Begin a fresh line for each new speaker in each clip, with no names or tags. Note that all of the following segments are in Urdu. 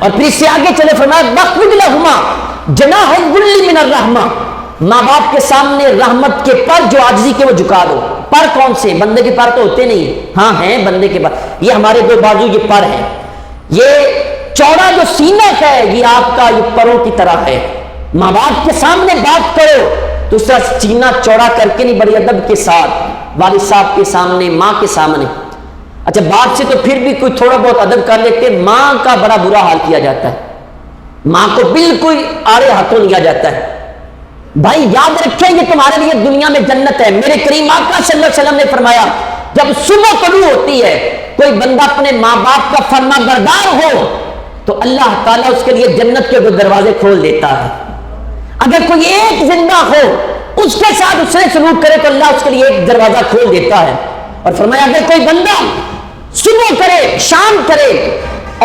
اور پھر اس سے آگے چلے فرمایا وَخْفِضْ لَهُمَا جَنَاحَ الذُّلِّ مِنَ الرَّحْمَةِ، ماں باپ کے سامنے رحمت کے پر جو عاجزی کے وہ جھکا دو. پر کون سے؟ بندے کے پر تو ہوتے نہیں، ہاں ہیں بندے کے پر. یہ ہمارے دو بازو یہ پر ہیں، یہ چوڑا جو سینہ ہے یہ آپ کا یہ پروں کی طرح ہے. ماں باپ کے سامنے بات کرو تو اس طرح سینہ چوڑا کر کے نہیں، بڑی ادب کے ساتھ، والد صاحب کے سامنے، ماں کے سامنے. اچھا باپ سے تو پھر بھی کوئی تھوڑا بہت ادب کر لیتے، ماں کا بڑا برا حال کیا جاتا ہے، ماں کو بالکل آڑے ہاتھوں لیا جاتا ہے. بھائی یاد رکھیں یہ تمہارے لیے دنیا میں جنت ہے. میرے کریم آقا صلی اللہ علیہ وسلم نے فرمایا جب صبح طلوع ہوتی ہے کوئی بندہ اپنے ماں باپ کا فرما بردار ہو تو اللہ تعالیٰ اس کے لیے جنت کے دروازے کھول دیتا ہے. اگر کوئی ایک زندہ ہو اس کے ساتھ اس سے سلوک کرے تو اللہ اس کے لیے ایک دروازہ کھول دیتا ہے. اور فرمایا اگر کوئی بندہ صبح کرے شام کرے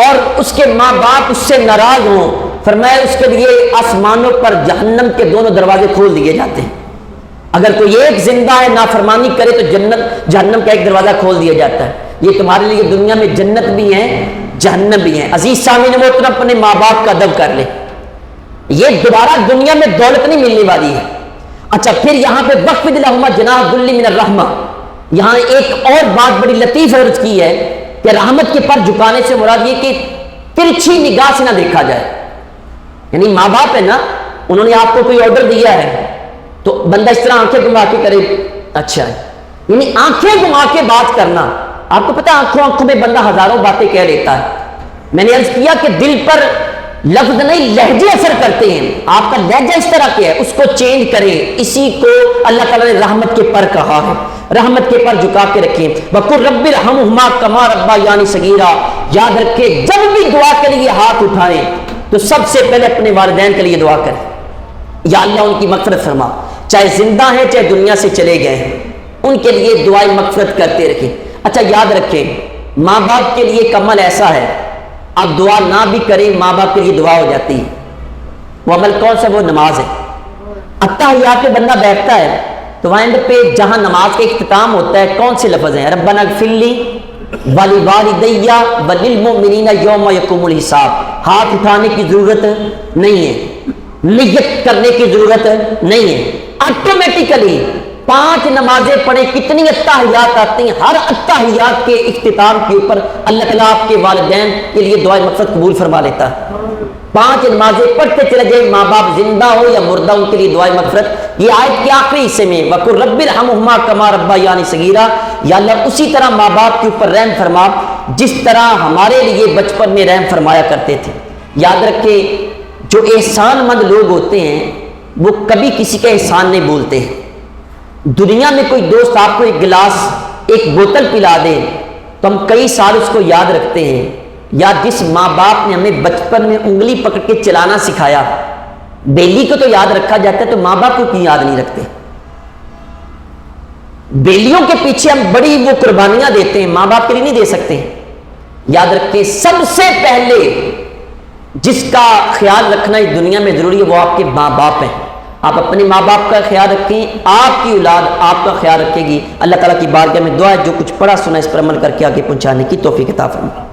اور اس کے ماں باپ اس سے ناراض ہوں، فرمایا اس کے لیے آسمانوں پر جہنم کے دونوں دروازے کھول دیے جاتے ہیں. اگر کوئی ایک زندہ ہے نافرمانی کرے تو جہنم کا ایک دروازہ کھول دیا جاتا ہے. یہ تمہارے لیے دنیا میں جنت بھی ہے جہنم بھی ہے. عزیز سامعین محترم اپنے ماں باپ کا ادب کر لے، یہ دوبارہ دنیا میں دولت نہیں ملنے والی ہے. اچھا پھر یہاں پہ وَخْفِضْ لَهُمَا جَنَاحَ الذُّلِّ مِنَ الرَّحْمَةِ، یہاں ایک اور بات بڑی لطیف عرض کی ہے کہ رحمت کے پر جھکانے سے مراد یہ کہ ترچھی نگاہ سے نہ دیکھا جائے. یعنی ماں باپ ہے نا، انہوں نے آپ کو کوئی آرڈر دیا ہے تو بندہ اس طرح آنکھیں گھما کے کرے، اچھا یعنی آنکھیں گھما کے بات کرنا. آپ کو پتہ ہے آنکھوں آنکھوں میں بندہ ہزاروں باتیں کہہ لیتا ہے. میں نے عرض کیا کہ دل پر لفظ نہیں لہجے اثر کرتے ہیں. آپ کا لہجہ اس طرح کے ہے اس کو چینج کریں. اسی کو اللہ تعالیٰ نے رحمت کے پر کہا ہے، رحمت کے پر جھکا کے رکھیں. وَقُلْ رَبِّ ارْحَمْهُمَا كَمَا رَبَّيَانِي صَغِيرًا، یاد رکھے جب بھی دعا کے لیے ہاتھ اٹھائیں تو سب سے پہلے اپنے والدین کے لیے دعا کریں، یا اللہ ان کی مغفرت فرما، چاہے زندہ ہیں چاہے دنیا سے چلے گئے ہیں، ان کے لیے دعائیں مغفرت کرتے رکھیں. اچھا یاد رکھیں ماں باپ کے لیے ایک عمل ایسا ہے آپ دعا نہ بھی کریں ماں باپ کے لیے دعا ہو جاتی ہے. وہ عمل کون سا؟ وہ نماز ہے. اتحیات پہ بندہ بیٹھتا ہے تو وہاں پہ جہاں نماز کا اختتام ہوتا ہے کون سے لفظ ہیں؟ ربنا اغفر لی وَلِوَالِدَيَّ وَلِلْمُؤْمِنِينَ يَوْمَ يَقُومُ الْحِسَابِ. ہاتھ اٹھانے کی ضرورت نہیں ہے، نیت کرنے کی ضرورت نہیں ہے، آٹومیٹیکلی 5 نمازیں پڑھیں کتنی اتحیات آتی ہیں، ہر اتحیات کے اختتام کے اوپر اللہ تعالیٰ آپ کے والدین کے لیے دعائیں مقصد قبول فرما لیتا ہے. 5 نمازیں پڑھتے چلے جائیں، ماں باپ زندہ ہو یا مردہ ان کے لیے دعائیں مغفرت. یہ آیت کے آخری حصے میں وَقُلْ رَبِّ ارْحَمْهُمَا كَمَا رَبَّيَانِي صَغِيرًا، یا اللہ اسی طرح ماں باپ کے اوپر رحم فرما جس طرح ہمارے لیے بچپن میں رحم فرمایا کرتے تھے. یاد رکھے جو احسان مند لوگ ہوتے ہیں وہ کبھی کسی کا احسان نہیں بھولتے ہیں. دنیا میں کوئی دوست آپ کو ایک گلاس ایک بوتل پلا دے تو ہم کئی سال اس کو یاد رکھتے ہیں. یا جس ماں باپ نے ہمیں بچپن میں انگلی پکڑ کے چلانا سکھایا، بیلی کو تو یاد رکھا جاتا ہے تو ماں باپ کو کیوں یاد نہیں رکھتے؟ بیلیوں کے پیچھے ہم بڑی وہ قربانیاں دیتے ہیں، ماں باپ کے لیے نہیں دے سکتے. یاد رکھیں سب سے پہلے جس کا خیال رکھنا اس دنیا میں ضروری ہے وہ آپ کے ماں باپ ہیں. آپ اپنے ماں باپ کا خیال رکھیں، آپ کی اولاد آپ کا خیال رکھے گی. اللہ تعالیٰ کی بارگاہ میں دعا ہے جو کچھ پڑھا سنا اس پر عمل کر کے آگے پہنچانے کی توفیق عطا فرمائے.